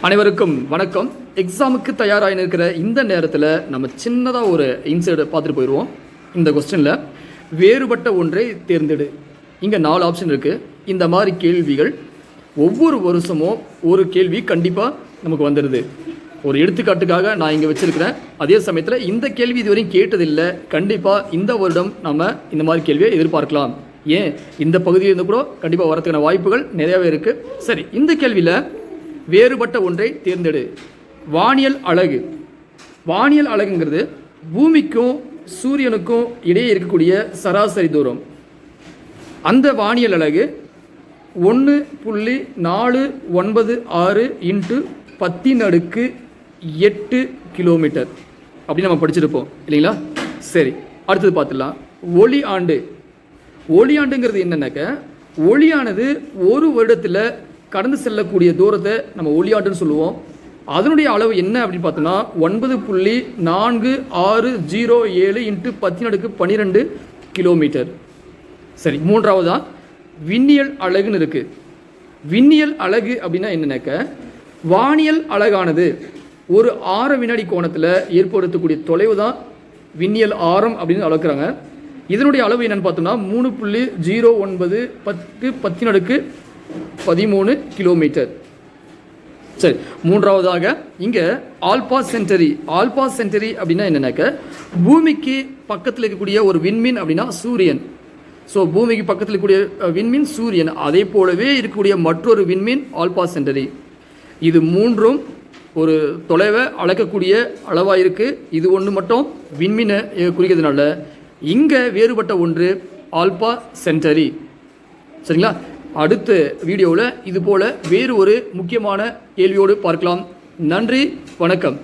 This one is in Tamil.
அனைவருக்கும் வணக்கம். எக்ஸாமுக்கு தயாராக இருக்கிற இந்த நேரத்தில் நம்ம சின்னதாக ஒரு இன்சைடு பார்த்துட்டு போயிடுவோம். இந்த கொஸ்டினில் வேறுபட்ட ஒன்றை தேர்ந்தெடு. இங்கே 4 ஆப்ஷன் இருக்குது. இந்த மாதிரி கேள்விகள் ஒவ்வொரு வருஷமும் ஒரு கேள்வி கண்டிப்பாக நமக்கு வந்துடுது. ஒரு எடுத்துக்காட்டுக்காக நான் இங்கே வச்சுருக்கிறேன். அதே சமயத்தில் இந்த கேள்வி இதுவரையும் கேட்டதில்லை. கண்டிப்பாக இந்த வருடம் நம்ம இந்த மாதிரி கேள்வியை எதிர்பார்க்கலாம். ஏன் இந்த பகுதியில் இருந்து கூட கண்டிப்பாக வரதுக்கான வாய்ப்புகள் நிறையாவே இருக்குது. சரி, இந்த கேள்வியில் வேறுபட்ட ஒன்றை தேர்ந்தெடு. வானியல் அலகு. வானியல் அலகுங்கிறது பூமிக்கும் சூரியனுக்கும் இடையே இருக்கக்கூடிய சராசரி தூரம். அந்த வானியல் அலகு 1.496 × 10⁸ கிலோமீட்டர் அப்படின்னு நம்ம படிச்சிருப்போம் இல்லைங்களா? சரி, அடுத்தது பார்த்துடலாம். ஒளி ஆண்டு. ஒளி ஆண்டுங்கிறது என்னன்னாக்க, ஒளியானது ஒரு வருடத்தில் கடந்து செல்லக்கூடிய தூரத்தை நம்ம ஒளியாண்டுன்னு சொல்லுவோம். அதனுடைய அளவு என்ன அப்படின்னு பார்த்தோம்னா 9.4607 × 10⁻12 கிலோமீட்டர். சரி, மூன்றாவதா விண்ணியல் அலகுன்னு இருக்குது. விண்ணியல் அலகு அப்படின்னா என்னன்னாக்க, வானியல் அலகானது ஒரு 6 வினாடி கோணத்தில் ஏற்படுத்தக்கூடிய தொலைவு தான் விண்ணியல் ஆரம் அப்படின்னு அளக்குறாங்க. இதனுடைய அளவு என்னென்னு பார்த்தோம்னா 3.09 × 10⁻13 கிலோமீட்டர். சரி, மூன்றாவதாக இங்கே ஆல்பா சென்டரி. ஆல்பா சென்டரி அப்படின்னா என்னன்னாக்க, பூமிக்கு பக்கத்தில் இருக்கக்கூடிய ஒரு விண்மீன் அப்படின்னா சூரியன். ஸோ பூமிக்கு பக்கத்தில் இருக்கக்கூடிய விண்மீன் சூரியன். அதே போலவே இருக்கக்கூடிய மற்றொரு விண்மீன் ஆல்பா சென்டரி. இது மூன்றும் ஒரு தொலைவை அளக்கக்கூடிய அளவாக இருக்குது. இது ஒன்று மட்டும் விண்மீனை குறிக்கிறதுனால இங்கே வேறுபட்ட ஒன்று ஆல்பா சென்டரி. சரிங்களா? அடுத்த வீடியோவில் இது போல் வேறு ஒரு முக்கியமான கேள்வியோடு பார்க்கலாம். நன்றி, வணக்கம்.